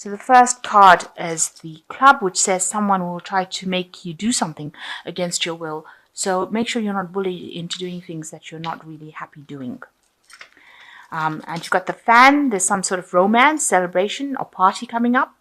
So the first card is the club, which says someone will try to make you do something against your will. So make sure you're not bullied into doing things that you're not really happy doing. And you've got the fan. There's some sort of romance, celebration, or party coming up.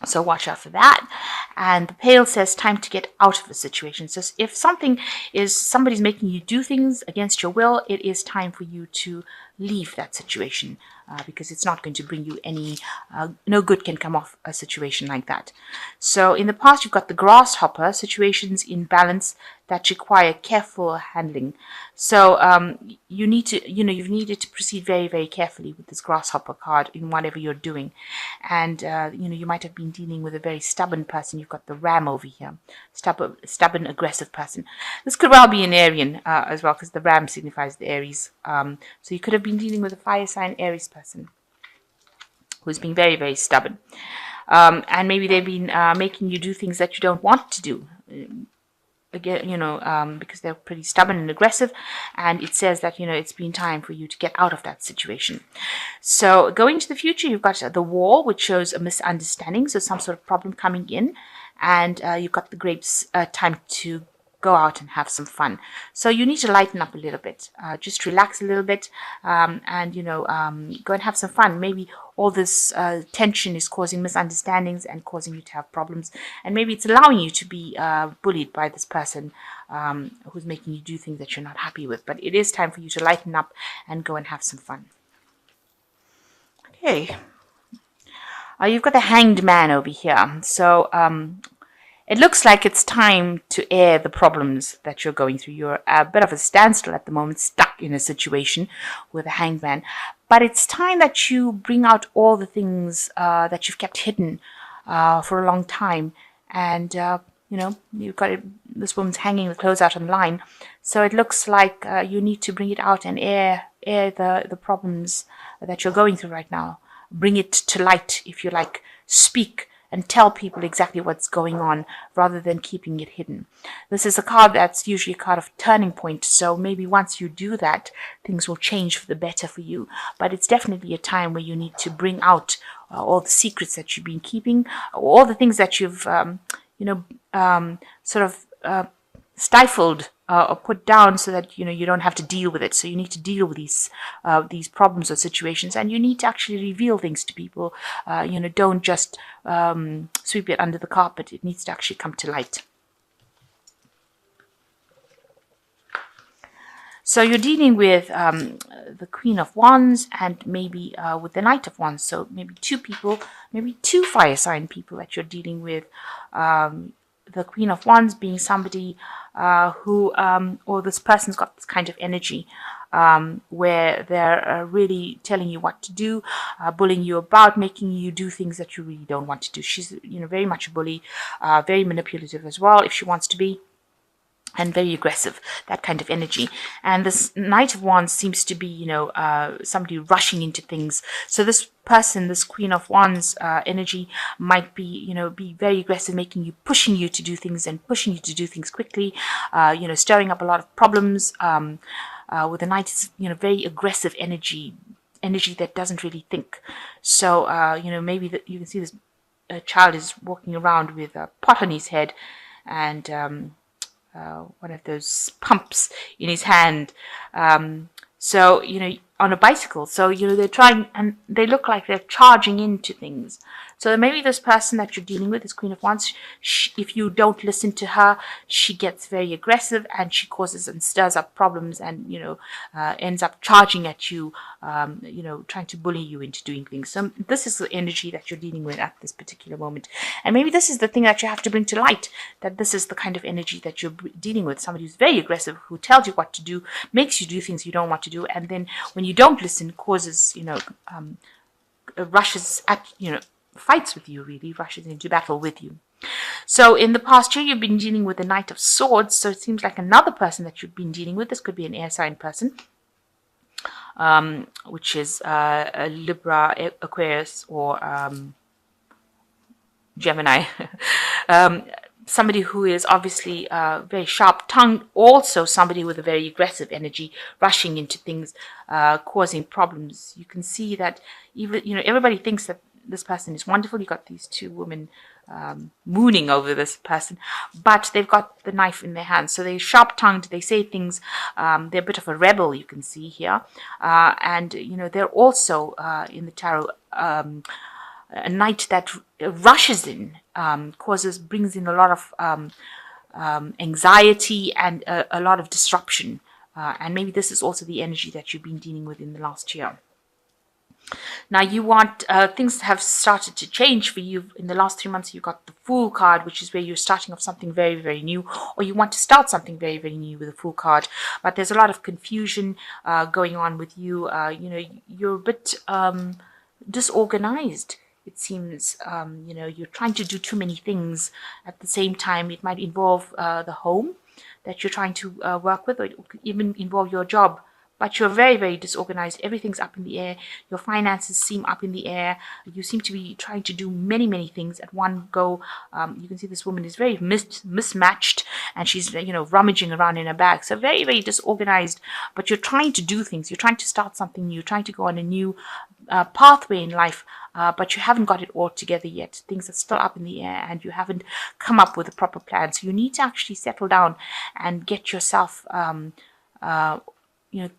So watch out for that. And the pail says time to get out of a situation. So if somebody's making you do things against your will, it is time for you to leave that situation, because it's not going to bring you any, no good can come off a situation like that. So in the past, you've got the grasshopper, situations in balance that require careful handling. So you've needed to proceed very, very carefully with this grasshopper card in whatever you're doing. And, you might have been dealing with a very stubborn person. You've got the ram over here, stubborn, aggressive person. This could well be an Arian as well, because the ram signifies the Aries. So you could have been dealing with a fire sign Aries person who's been very, very stubborn. And maybe they've been making you do things that you don't want to do. Again, because they're pretty stubborn and aggressive, and it says that, it's been time for you to get out of that situation. So going to the future, you've got the wall, which shows a misunderstanding, so some sort of problem coming in, and you've got the grapes, time to go out and have some fun. So you need to lighten up a little bit, just relax a little bit, and go and have some fun. Maybe all this tension is causing misunderstandings and causing you to have problems, and maybe it's allowing you to be bullied by this person who's making you do things that you're not happy with. But it is time for you to lighten up and go and have some fun. Okay, you've got the Hanged Man over here. So it looks like it's time to air the problems that you're going through. You're at a bit of a standstill at the moment, stuck in a situation with a hanged man. But it's time that you bring out all the things that you've kept hidden for a long time. And, you've got this woman's hanging the clothes out on the line. So it looks like you need to bring it out and air the problems that you're going through right now. Bring it to light, if you like. Speak and tell people exactly what's going on rather than keeping it hidden. This is a card that's usually a card of turning point, so maybe once you do that, things will change for the better for you. But it's definitely a time where you need to bring out all the secrets that you've been keeping, all the things that you've, stifled or put down, so that you don't have to deal with it. So you need to deal with these problems or situations, and you need to actually reveal things to people. Don't just sweep it under the carpet. It needs to actually come to light. So you're dealing with the Queen of Wands and maybe with the Knight of Wands. So maybe two people, maybe two fire sign people that you're dealing with. The Queen of Wands being somebody or this person's got this kind of energy where they're really telling you what to do, bullying you about, making you do things that you really don't want to do. She's, very much a bully, very manipulative as well, if she wants to be, and very aggressive, that kind of energy. And this Knight of Wands seems to be, somebody rushing into things. So this person, this Queen of Wands energy might be, be very aggressive, pushing you to do things and pushing you to do things quickly, stirring up a lot of problems. With the Knight, it's, very aggressive energy that doesn't really think. So, maybe that you can see this child is walking around with a pot on his head and one of those pumps in his hand. So, on a bicycle. So, they're trying, and they look like they're charging into things. So maybe this person that you're dealing with, this Queen of Wands, if you don't listen to her, she gets very aggressive and she causes and stirs up problems and, ends up charging at you, trying to bully you into doing things. So this is the energy that you're dealing with at this particular moment. And maybe this is the thing that you have to bring to light, that this is the kind of energy that you're dealing with. Somebody who's very aggressive, who tells you what to do, makes you do things you don't want to do. And then when you don't listen, causes, rushes at, fights with you, really, rushes into battle with you. So in the past year, you've been dealing with the Knight of Swords. So it seems like another person that you've been dealing with. This could be an air sign person, which is a Libra, Aquarius, or Gemini. Somebody who is obviously very sharp-tongued, also somebody with a very aggressive energy, rushing into things, causing problems. You can see that even, everybody thinks that this person is wonderful. You got these two women mooning over this person, but they've got the knife in their hands, so they're sharp-tongued. They say things. They're a bit of a rebel, you can see here, and they're also in the tarot a knight that rushes in, brings in a lot of anxiety and a lot of disruption, and maybe this is also the energy that you've been dealing with in the last year. Now you want things have started to change for you in the last 3 months. You got the Fool card, which is where you're starting off something very, very new, or you want to start something very, very new with the Fool card. But there's a lot of confusion going on with you. You're a bit disorganized. It seems, you're trying to do too many things at the same time. It might involve the home that you're trying to work with, or it could even involve your job. But you're very, very disorganized. Everything's up in the air. Your finances seem up in the air. You seem to be trying to do many, many things at one go. You can see this woman is very mismatched, and she's, rummaging around in her bag. So very, very disorganized. But you're trying to do things. You're trying to start something new. You're trying to go on a new pathway in life. But you haven't got it all together yet. Things are still up in the air, and you haven't come up with a proper plan. So you need to actually settle down and get yourself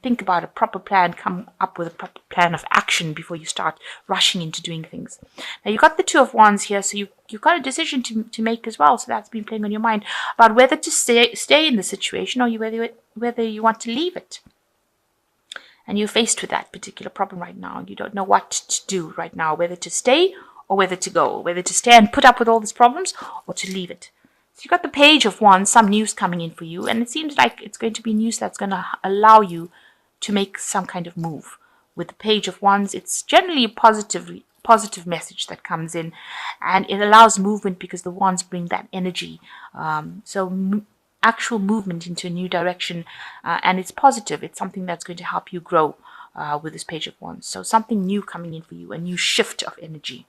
think about a proper plan, come up with a proper plan of action before you start rushing into doing things. Now, you've got the Two of Wands here, so you've got a decision to make as well. So that's been playing on your mind about whether to stay in the situation, or whether you want to leave it. And you're faced with that particular problem right now. You don't know what to do right now, whether to stay or whether to go, whether to stay and put up with all these problems or to leave it. So you got the Page of Wands, some news coming in for you, and it seems like it's going to be news that's going to allow you to make some kind of move. With the Page of Wands, it's generally a positive message that comes in, and it allows movement because the wands bring that energy. Actual movement into a new direction, and it's positive. It's something that's going to help you grow with this Page of Wands. So something new coming in for you, a new shift of energy.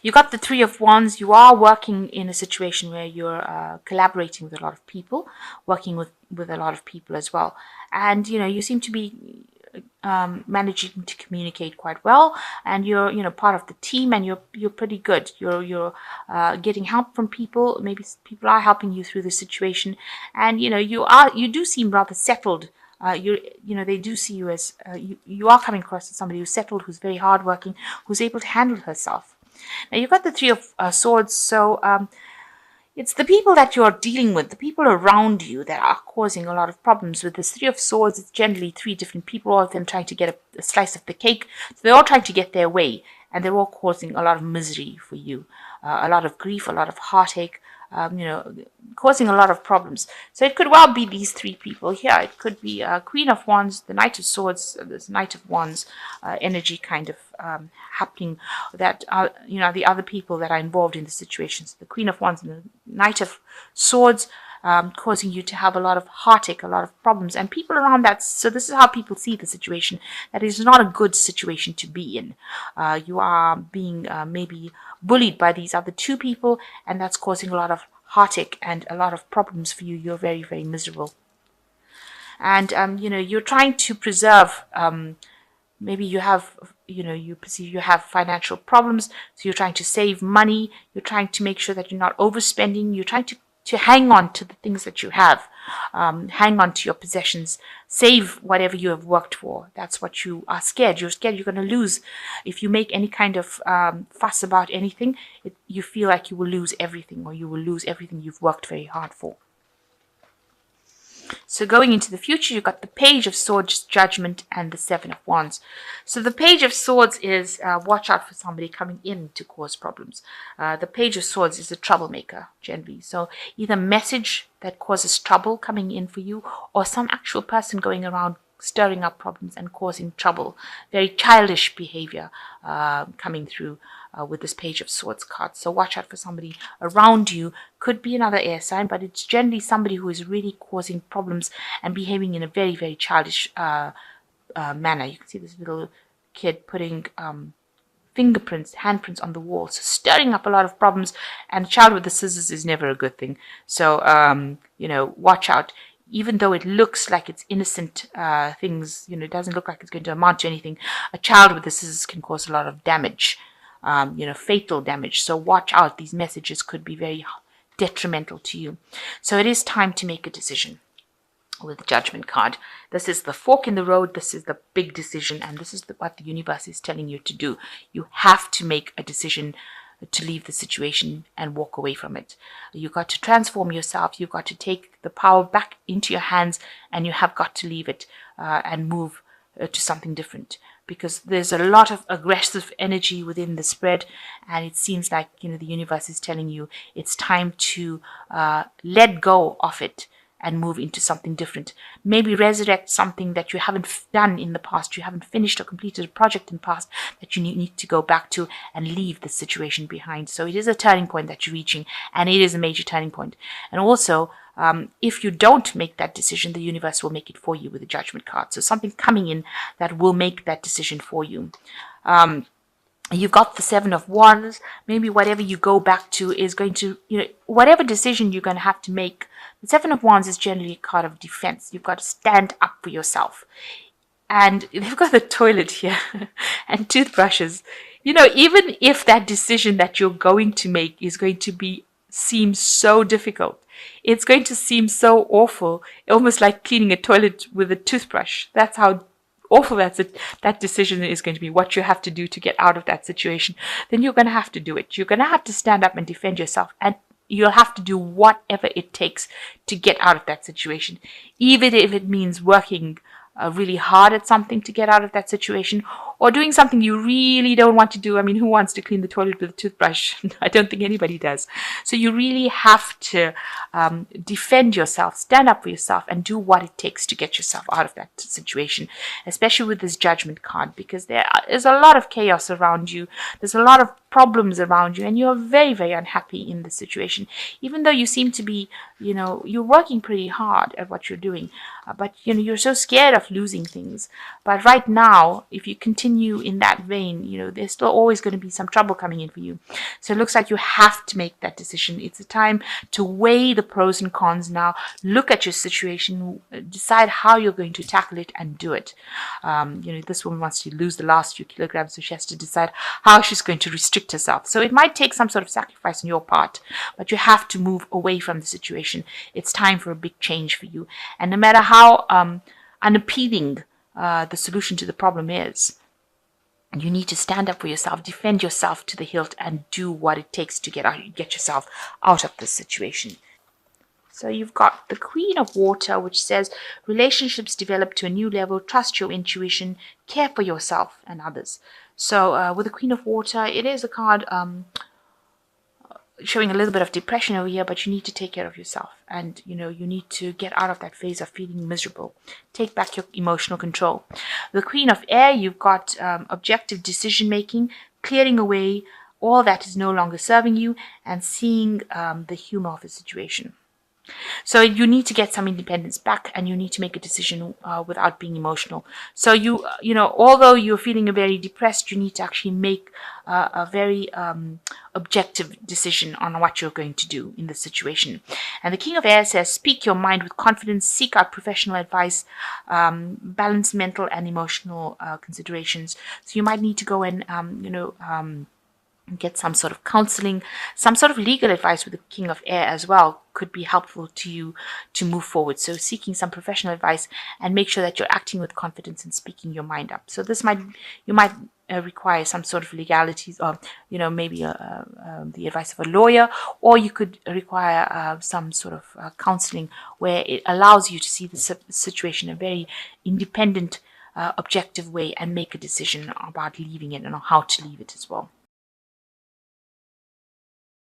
You got the Three of Wands. You are working in a situation where you're collaborating with a lot of people, working with a lot of people as well. And, you seem to be managing to communicate quite well, and you're part of the team, and you're pretty good. You're getting help from people. Maybe people are helping you through the situation, and you do seem rather settled. They do see you as you are coming across as somebody who's settled, who's very hardworking, who's able to handle herself. Now you've got the Three of Swords, so it's the people that you're dealing with, the people around you, that are causing a lot of problems. With this Three of Swords, it's generally three different people, all of them trying to get a slice of the cake. So they're all trying to get their way, and they're all causing a lot of misery for you, a lot of grief, a lot of heartache, causing a lot of problems. So it could well be these three people here. It could be Queen of Wands, the Knight of Swords, this Knight of Wands energy kind of happening, that the other people that are involved in the situations. The Queen of Wands and the Knight of Swords causing you to have a lot of heartache, a lot of problems, and people around that. So this is how people see the situation. That is not a good situation to be in. You are being maybe bullied by these other two people, and that's causing a lot of heartache and a lot of problems for you. You're very, very miserable. And, you're trying to preserve, maybe you have, you perceive you have financial problems, so you're trying to save money. You're trying to make sure that you're not overspending. You're trying to hang on to the things that you have, hang on to your possessions, save whatever you have worked for. That's what you are scared. You're scared you're going to lose. If you make any kind of fuss about anything, you feel like you will lose everything, or you will lose everything you've worked very hard for. So going into the future, you've got the Page of Swords, Judgment, and the Seven of Wands. So the Page of Swords is watch out for somebody coming in to cause problems. The Page of Swords is a troublemaker, generally. So either message that causes trouble coming in for you, or some actual person going around stirring up problems and causing trouble. Very childish behavior coming through with this Page of Swords card. So watch out for somebody around you. Could be another air sign, but it's generally somebody who is really causing problems and behaving in a very, very childish manner. You can see this little kid putting handprints on the wall, so stirring up a lot of problems. And a child with the scissors is never a good thing. So watch out. even though it looks like it's innocent things, it doesn't look like it's going to amount to anything. A child with the scissors can cause a lot of damage, fatal damage. So watch out. These messages could be very detrimental to you. So it is time to make a decision with the Judgment card. This is the fork in the road. This is the big decision, and this is what the universe is telling you to do. You have to make a decision to leave the situation and walk away from it. You've got to transform yourself. You've got to take the power back into your hands, and you have got to leave it and move to something different, because there's a lot of aggressive energy within the spread, and it seems like the universe is telling you it's time to let go of it and move into something different. Maybe resurrect something that you haven't done in the past. You haven't finished or completed a project in the past that you need to go back to and leave the situation behind. So it is a turning point that you're reaching, and it is a major turning point. And also, if you don't make that decision, the universe will make it for you with the Judgment card. So something coming in that will make that decision for you. You've got the Seven of Wands. Maybe whatever you go back to is going to, whatever decision you're going to have to make. The Seven of Wands is generally a card of defense. You've got to stand up for yourself. And they've got the toilet here and toothbrushes. Even if that decision that you're going to make is going to seem so difficult, it's going to seem so awful, almost like cleaning a toilet with a toothbrush. That's how awful that decision is going to be, what you have to do to get out of that situation. Then you're going to have to do it. You're going to have to stand up and defend yourself, and you'll have to do whatever it takes to get out of that situation, even if it means working really hard at something to get out of that situation, or doing something you really don't want to do. I mean, who wants to clean the toilet with a toothbrush? I don't think anybody does. So you really have to defend yourself, stand up for yourself, and do what it takes to get yourself out of that situation, especially with this Judgment card, because there is a lot of chaos around you. There's a lot of problems around you, and you're very, very unhappy in the situation, even though you seem to be, you're working pretty hard at what you're doing, but you're so scared of losing things. But right now, if you continue in that vein, there's still always going to be some trouble coming in for you. So it looks like you have to make that decision. It's a time to weigh the pros and cons now, look at your situation, decide how you're going to tackle it, and do it. This woman wants to lose the last few kilograms, so she has to decide how she's going to restrict herself. So it might take some sort of sacrifice on your part, but you have to move away from the situation. It's time for a big change for you. And no matter how unappealing the solution to the problem is, you need to stand up for yourself, defend yourself to the hilt, and do what it takes to get yourself out of this situation. So you've got the Queen of Water, which says relationships develop to a new level, trust your intuition, care for yourself and others. So with the Queen of Water, it is a card showing a little bit of depression over here, but you need to take care of yourself, and you need to get out of that phase of feeling miserable. Take back your emotional control. The Queen of Air, you've got objective decision making, clearing away all that is no longer serving you, and seeing the humor of the situation. So you need to get some independence back, and you need to make a decision without being emotional. So although you're feeling very depressed, you need to actually make a very objective decision on what you're going to do in the situation. And the King of Air says, speak your mind with confidence, seek out professional advice, balance mental and emotional considerations. So you might need to go and get some sort of counseling, some sort of legal advice with the King of Air as well could be helpful to you to move forward. So seeking some professional advice, and make sure that you're acting with confidence and speaking your mind up. So you might require some sort of legalities, or maybe the advice of a lawyer, or you could require some sort of counseling where it allows you to see the situation in a very independent, objective way, and make a decision about leaving it and how to leave it as well.